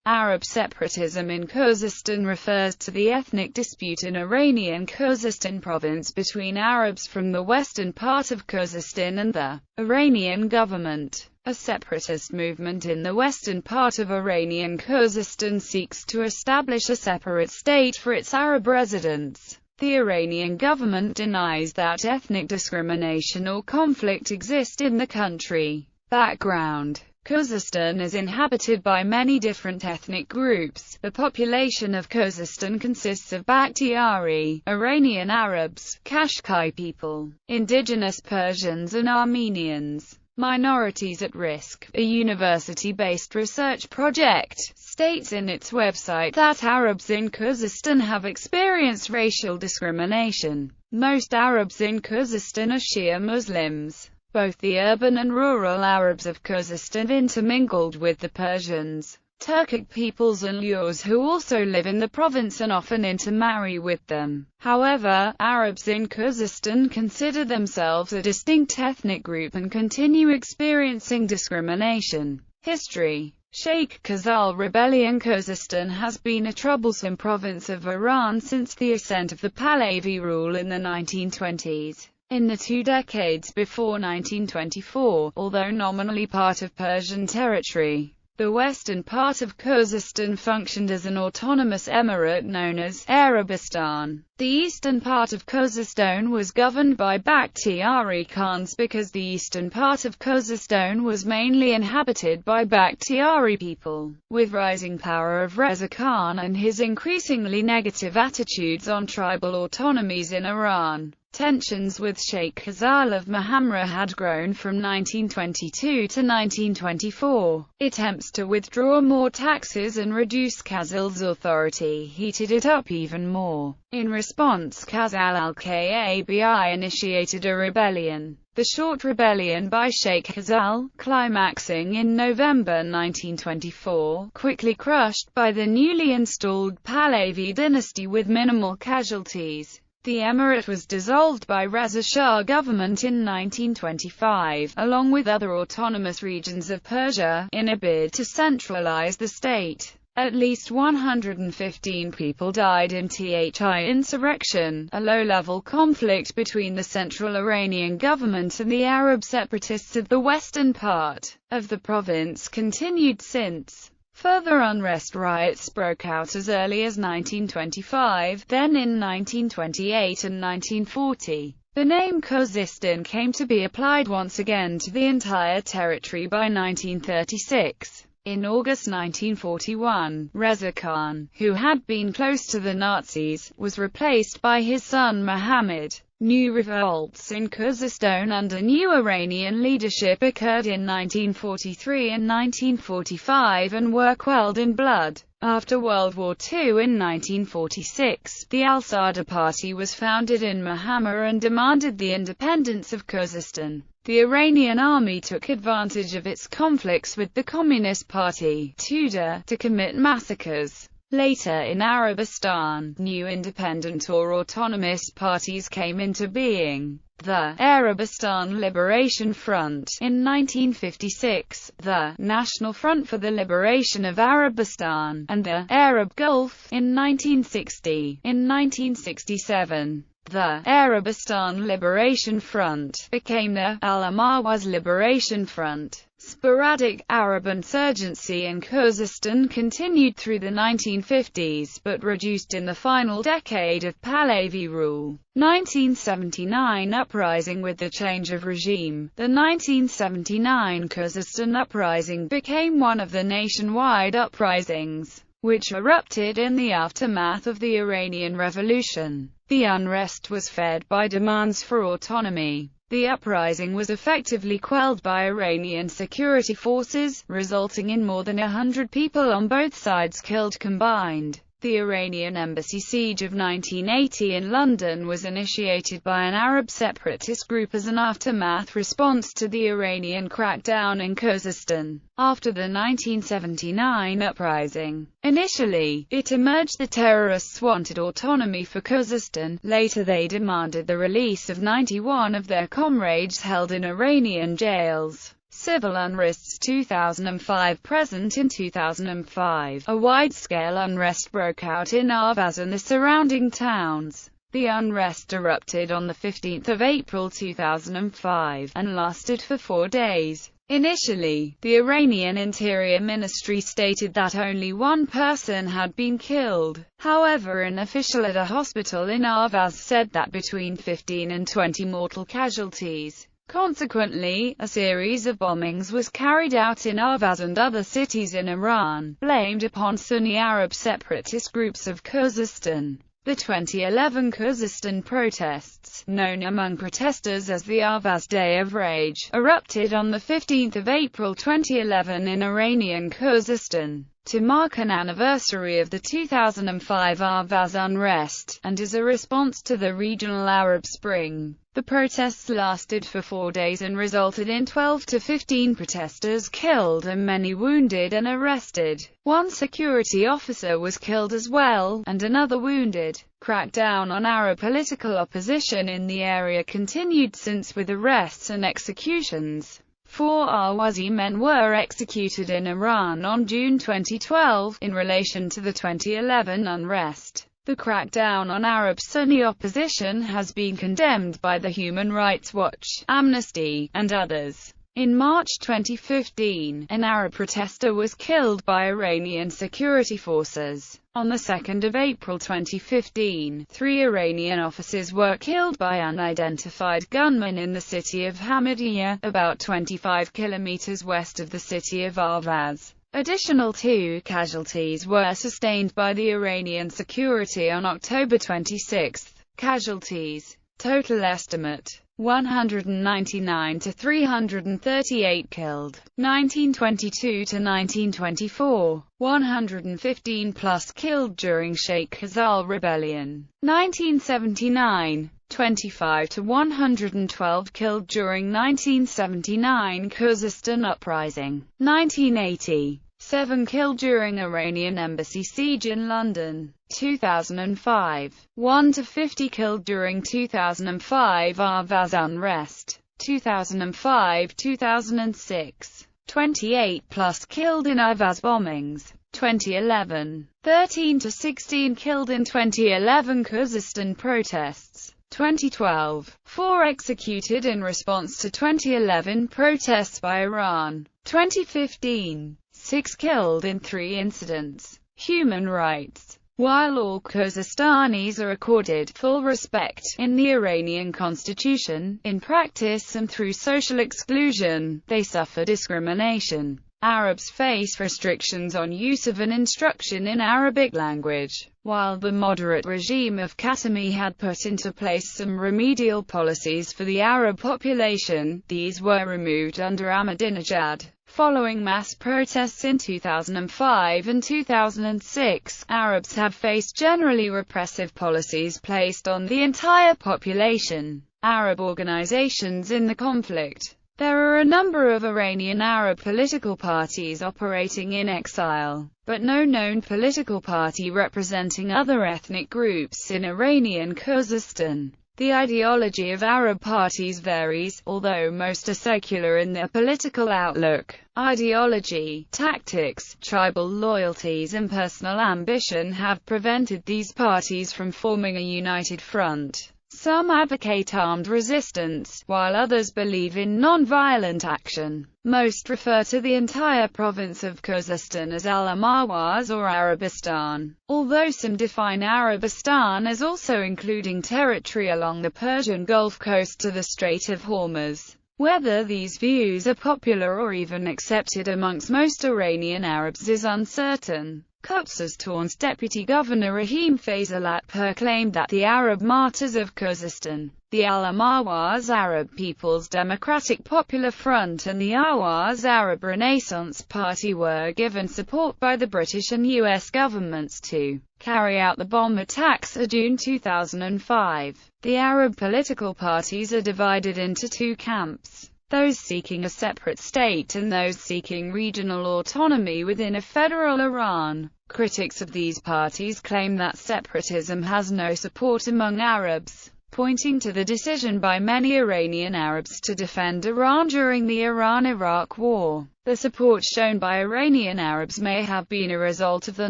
Arab separatism in Khuzestan refers to the ethnic dispute in Iranian Khuzestan province between Arabs from the western part of Khuzestan and the Iranian government. A separatist movement in the western part of Iranian Khuzestan seeks to establish a separate state for its Arab residents. The Iranian government denies that ethnic discrimination or conflict exist in the country. Background: Khuzestan is inhabited by many different ethnic groups. The population of Khuzestan consists of Bakhtiari, Iranian Arabs, Qashqai people, indigenous Persians and Armenians. Minorities at risk. A university-based research project states in its website that Arabs in Khuzestan have experienced racial discrimination. Most Arabs in Khuzestan are Shia Muslims. Both the urban and rural Arabs of Khuzestan intermingled with the Persians, Turkic peoples and Lurs who also live in the province and often intermarry with them. However, Arabs in Khuzestan consider themselves a distinct ethnic group and continue experiencing discrimination. History: Sheikh Cassal rebellion. Khuzestan has been a troublesome province of Iran since the ascent of the Pahlavi rule in the 1920s. In the 2 decades before 1924, although nominally part of Persian territory, the western part of Khuzestan functioned as an autonomous emirate known as Arabistan. The eastern part of Khuzestan was governed by Bakhtiari Khans because the eastern part of Khuzestan was mainly inhabited by Bakhtiari people. With rising power of Reza Khan and his increasingly negative attitudes on tribal autonomies in Iran, tensions with Sheikh Cassal of Mahamra had grown from 1922 to 1924. Attempts to withdraw more taxes and reduce Cassal's authority heated it up even more. In response, Cassal al-Kabi initiated a rebellion. The short rebellion by Sheikh Cassal, climaxing in November 1924, quickly crushed by the newly installed Pahlavi dynasty with minimal casualties. The emirate was dissolved by Reza Shah government in 1925, along with other autonomous regions of Persia, in a bid to centralize the state. At least 115 people died in Thi insurrection, a low-level conflict between the central Iranian government and the Arab separatists of the western part of the province continued since. Further unrest riots broke out as early as 1925, then in 1928 and 1940. The name Khuzestan came to be applied once again to the entire territory by 1936. In August 1941, Reza Khan, who had been close to the Nazis, was replaced by his son Mohammad. New revolts in Khuzestan under new Iranian leadership occurred in 1943 and 1945 and were quelled in blood. After World War II in 1946, the Al-Sadr party was founded in Mahamra and demanded the independence of Khuzestan. The Iranian army took advantage of its conflicts with the Communist Party, Tudeh, to commit massacres. Later in Arabistan, new independent or autonomous parties came into being. The Arabistan Liberation Front in 1956, the National Front for the Liberation of Arabistan, and the Arab Gulf in 1960. In 1967, the Arabistan Liberation Front became the Al-Amawaz Liberation Front. Sporadic Arab insurgency in Khuzestan continued through the 1950s, but reduced in the final decade of Pahlavi rule. 1979 uprising. With the change of regime, the 1979 Khuzestan uprising became one of the nationwide uprisings, which erupted in the aftermath of the Iranian Revolution. The unrest was fed by demands for autonomy. The uprising was effectively quelled by Iranian security forces, resulting in more than 100 people on both sides killed combined. The Iranian embassy siege of 1980 in London was initiated by an Arab separatist group as an aftermath response to the Iranian crackdown in Khuzestan. After the 1979 uprising, initially, it emerged the terrorists wanted autonomy for Khuzestan. Later they demanded the release of 91 of their comrades held in Iranian jails. Civil unrests 2005. Present in 2005, a wide-scale unrest broke out in Ahvaz and the surrounding towns. The unrest erupted on 15 April 2005, and lasted for 4 days. Initially, the Iranian Interior Ministry stated that only one person had been killed. However, an official at a hospital in Ahvaz said that between 15 and 20 mortal casualties. Consequently, a series of bombings was carried out in Ahvaz and other cities in Iran, blamed upon Sunni Arab separatist groups of Khuzestan. The 2011 Khuzestan protests, known among protesters as the Ahvaz Day of Rage, erupted on 15 April 2011 in Iranian Khuzestan, to mark an anniversary of the 2005 Ahvaz unrest, and as a response to the regional Arab Spring. The protests lasted for 4 days and resulted in 12 to 15 protesters killed and many wounded and arrested. One security officer was killed as well, and another wounded. Crackdown on Arab political opposition in the area continued since, with arrests and executions. 4 Ahwazi men were executed in Iran on June 2012, in relation to the 2011 unrest. The crackdown on Arab Sunni opposition has been condemned by the Human Rights Watch, Amnesty, and others. In March 2015, an Arab protester was killed by Iranian security forces. On 2 April 2015, 3 Iranian officers were killed by unidentified gunmen in the city of Hamidiyeh, about 25 kilometers west of the city of Ahvaz. Additional 2 casualties were sustained by the Iranian security on October 26. Casualties. Total estimate: 199 to 338 killed. 1922 to 1924, 115 plus killed during Sheikh Cassal rebellion. 1979, 25 to 112 killed during 1979 Khuzestan uprising. 1980, 7 killed during Iranian embassy siege in London. 2005, 1 to 50 killed during 2005 Ahvaz unrest. 2005-2006, 28 plus killed in Ahvaz bombings. 2011, 13 to 16 killed in 2011 Khuzestan protests. 2012, 4 executed in response to 2011 protests by Iran. 2015, 6 killed in 3 incidents. Human rights. While all Khuzestanis are accorded full respect in the Iranian constitution, in practice and through social exclusion, they suffer discrimination. Arabs face restrictions on use of and instruction in Arabic language. While the moderate regime of Khatami had put into place some remedial policies for the Arab population, these were removed under Ahmadinejad. Following mass protests in 2005 and 2006, Arabs have faced generally repressive policies placed on the entire population. Arab organizations in the conflict. There are a number of Iranian Arab political parties operating in exile, but no known political party representing other ethnic groups in Iranian Khuzestan. The ideology of Arab parties varies, although most are secular in their political outlook. Ideology, tactics, tribal loyalties and personal ambition have prevented these parties from forming a united front. Some advocate armed resistance, while others believe in non-violent action. Most refer to the entire province of Khuzestan as Al-Ahwaz or Arabistan, although some define Arabistan as also including territory along the Persian Gulf coast to the Strait of Hormuz. Whether these views are popular or even accepted amongst most Iranian Arabs is uncertain. Khuzestaan's Deputy Governor Rahim Faisalat proclaimed that the Arab Martyrs of Khuzestan, the Al-Ahwaz Arab People's Democratic Popular Front and the Ahwaz Arab Renaissance Party were given support by the British and US governments to carry out the bomb attacks of June 2005. The Arab political parties are divided into 2 camps: those seeking a separate state and those seeking regional autonomy within a federal Iran. Critics of these parties claim that separatism has no support among Arabs. pointing to the decision by many Iranian Arabs to defend Iran during the Iran-Iraq War. The support shown by Iranian Arabs may have been a result of the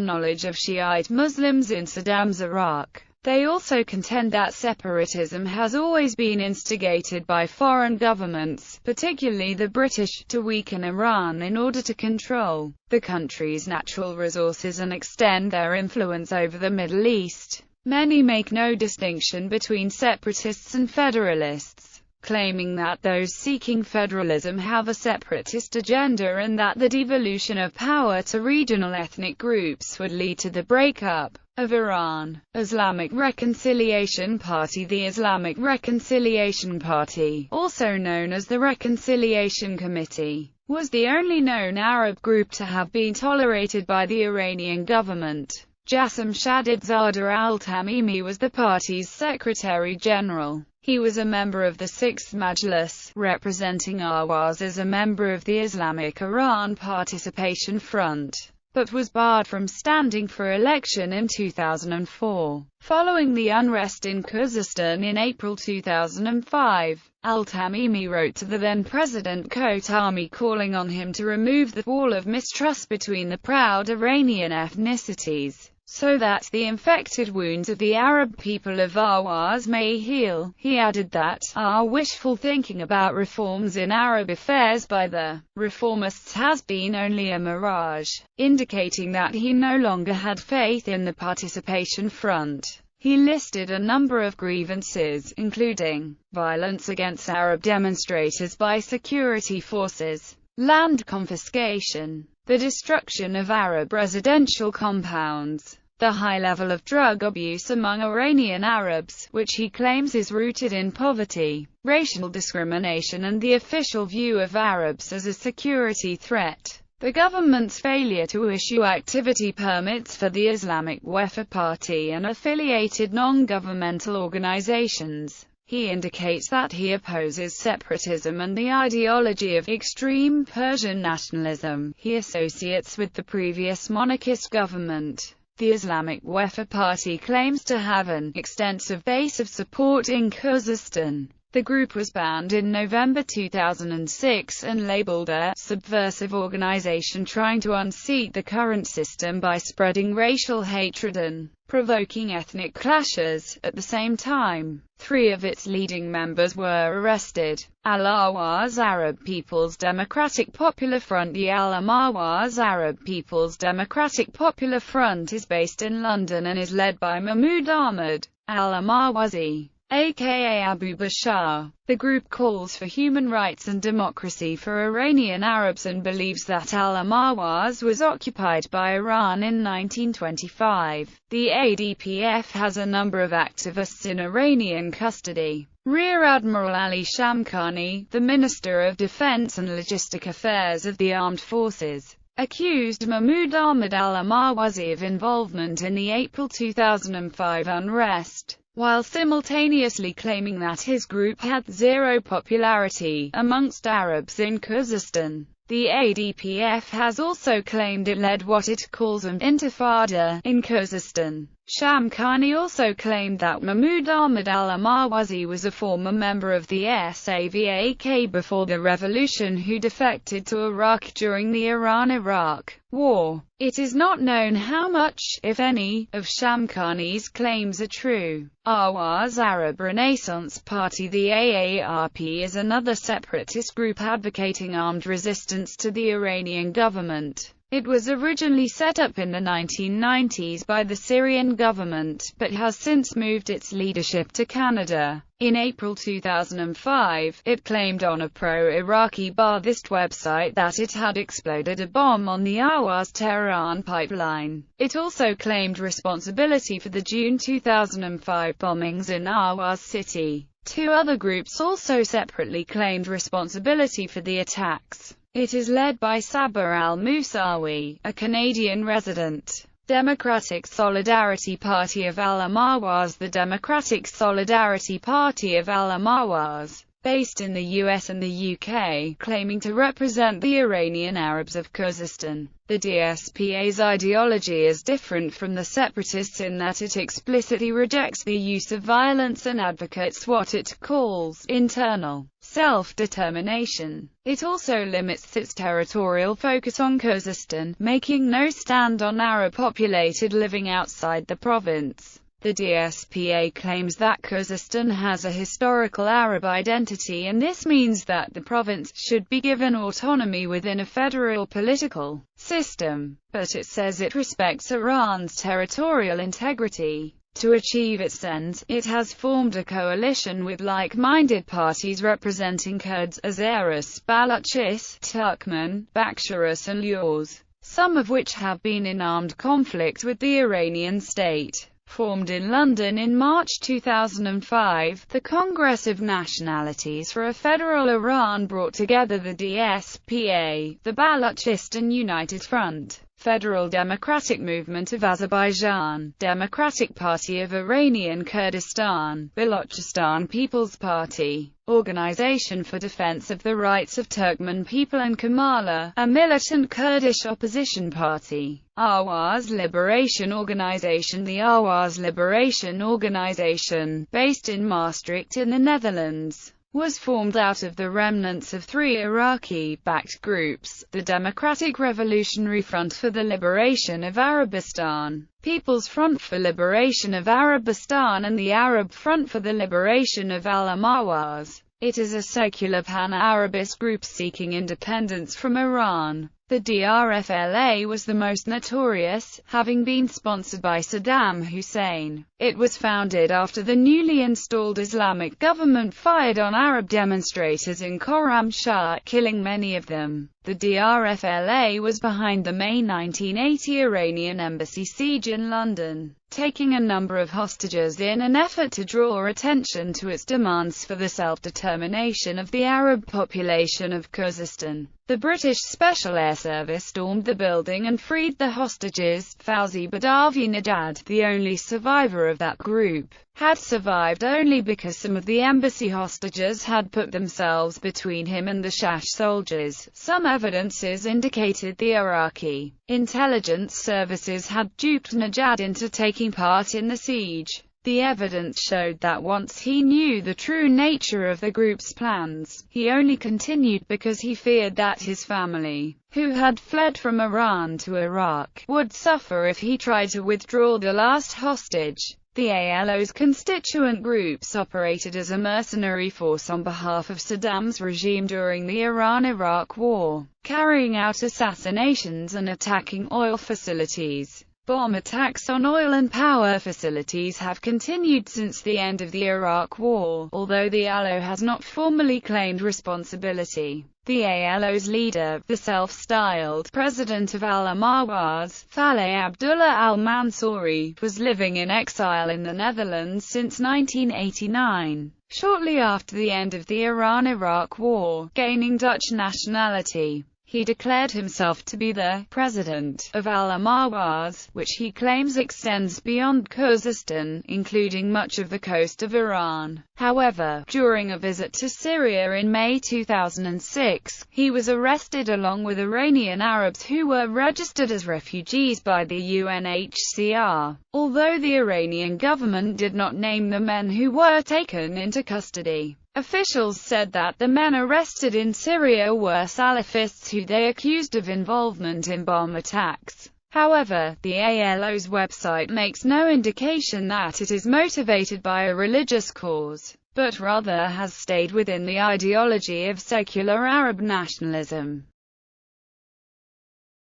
knowledge of Shiite Muslims in Saddam's Iraq. They also contend that separatism has always been instigated by foreign governments, particularly the British, to weaken Iran in order to control the country's natural resources and extend their influence over the Middle East. Many make no distinction between separatists and federalists, claiming that those seeking federalism have a separatist agenda and that the devolution of power to regional ethnic groups would lead to the breakup of Iran. Islamic Reconciliation Party. The Islamic Reconciliation Party, also known as the Reconciliation Committee, was the only known Arab group to have been tolerated by the Iranian government. Jassim Shadidzader al-Tamimi was the party's secretary-general. He was a member of the Sixth Majlis, representing Ahwaz as a member of the Islamic Iran Participation Front, but was barred from standing for election in 2004. Following the unrest in Khuzestan in April 2005, al-Tamimi wrote to the then-President Khatami calling on him to remove the wall of mistrust between the proud Iranian ethnicities, so that the infected wounds of the Arab people of Ahwaz may heal. He added that our wishful thinking about reforms in Arab affairs by the reformists has been only a mirage, indicating that he no longer had faith in the Participation Front. He listed a number of grievances, including violence against Arab demonstrators by security forces, land confiscation, the destruction of Arab residential compounds, the high level of drug abuse among Iranian Arabs, which he claims is rooted in poverty, racial discrimination and the official view of Arabs as a security threat. The government's failure to issue activity permits for the Islamic Wafa Party and affiliated non-governmental organizations. He indicates that he opposes separatism and the ideology of extreme Persian nationalism he associates with the previous monarchist government. The Islamic Wafa Party claims to have an extensive base of support in Khuzestan. The group was banned in November 2006 and labeled a subversive organization trying to unseat the current system by spreading racial hatred and provoking ethnic clashes. At the same time, 3 of its leading members were arrested. Al-Ahwaz Arab People's Democratic Popular Front. The Al-Ahwaz Arab People's Democratic Popular Front is based in London and is led by Mahmoud Ahmad al-Ahwazi, aka Abu Bashar. The group calls for human rights and democracy for Iranian Arabs and believes that Al-Ahwaz was occupied by Iran in 1925. The ADPF has a number of activists in Iranian custody. Rear Admiral Ali Shamkhani, the Minister of Defense and Logistic Affairs of the Armed Forces, accused Mahmoud Ahmad al-Ahwazi of involvement in the April 2005 unrest, while simultaneously claiming that his group had zero popularity amongst Arabs in Khuzestan. The ADPF has also claimed it led what it calls an intifada in Khuzestan. Shamkhani also claimed that Mahmoud Ahmad al-Ahwazi was a former member of the SAVAK before the revolution who defected to Iraq during the Iran-Iraq War. It is not known how much, if any, of Shamkhani's claims are true. Ahwaz Arab Renaissance Party. The AARP is another separatist group advocating armed resistance to the Iranian government. It was originally set up in the 1990s by the Syrian government, but has since moved its leadership to Canada. In April 2005, it claimed on a pro-Iraqi Ba'athist website that it had exploded a bomb on the Ahwaz-Tehran pipeline. It also claimed responsibility for the June 2005 bombings in Ahwaz city. 2 other groups also separately claimed responsibility for the attacks. It is led by Sabah al-Musawi, a Canadian resident. Democratic Solidarity Party of Al-Ahwaz. The Democratic Solidarity Party of Al-Ahwaz, based in the US and the UK, claiming to represent the Iranian Arabs of Khuzestan. The DSPA's ideology is different from the separatists in that it explicitly rejects the use of violence and advocates what it calls internal self-determination. It also limits its territorial focus on Khuzestan, making no stand on Arab populated living outside the province. The DSPA claims that Khuzestan has a historical Arab identity, and this means that the province should be given autonomy within a federal political system. But it says it respects Iran's territorial integrity. To achieve its ends, it has formed a coalition with like-minded parties representing Kurds, Azeris, Balochis, Turkmen, Bakshiris and Lurs, some of which have been in armed conflict with the Iranian state. Formed in London in March 2005, the Congress of Nationalities for a Federal Iran brought together the DSPA, the Balochistan United Front, Federal Democratic Movement of Azerbaijan, Democratic Party of Iranian Kurdistan, Balochistan People's Party, Organization for Defense of the Rights of Turkmen People and Kamala, a militant Kurdish opposition party. Awaz Liberation Organization. The Awaz Liberation Organization, based in Maastricht in the Netherlands, was formed out of the remnants of three Iraqi-backed groups: the Democratic Revolutionary Front for the Liberation of Arabistan, People's Front for Liberation of Arabistan and the Arab Front for the Liberation of Al-Awaz. It is a secular pan-Arabist group seeking independence from Iran. The DRFLA was the most notorious, having been sponsored by Saddam Hussein. It was founded after the newly installed Islamic government fired on Arab demonstrators in Khorramshahr, killing many of them. The DRFLA was behind the May 1980 Iranian embassy siege in London, taking a number of hostages in an effort to draw attention to its demands for the self-determination of the Arab population of Khuzestan. The British Special Air Service stormed the building and freed the hostages. Fauzi Badavi Najad, the only survivor of that group, had survived only because some of the embassy hostages had put themselves between him and the Shah soldiers. Some evidences indicated the Iraqi intelligence services had duped Najad into taking part in the siege. The evidence showed that once he knew the true nature of the group's plans, he only continued because he feared that his family, who had fled from Iran to Iraq, would suffer if he tried to withdraw the last hostage. The ALO's constituent groups operated as a mercenary force on behalf of Saddam's regime during the Iran-Iraq War, carrying out assassinations and attacking oil facilities. Bomb attacks on oil and power facilities have continued since the end of the Iraq War, although the ALO has not formally claimed responsibility. The ALO's leader, the self-styled president of Al-Awaz, Faleh Abdullah al-Mansouri, was living in exile in the Netherlands since 1989. Shortly after the end of the Iran-Iraq War, gaining Dutch nationality, he declared himself to be the president of Al-Awaz, which he claims extends beyond Khuzestan, including much of the coast of Iran. However, during a visit to Syria in May 2006, he was arrested along with Iranian Arabs who were registered as refugees by the UNHCR, although the Iranian government did not name the men who were taken into custody. Officials said that the men arrested in Syria were Salafists who they accused of involvement in bomb attacks. However, the ALO's website makes no indication that it is motivated by a religious cause, but rather has stayed within the ideology of secular Arab nationalism.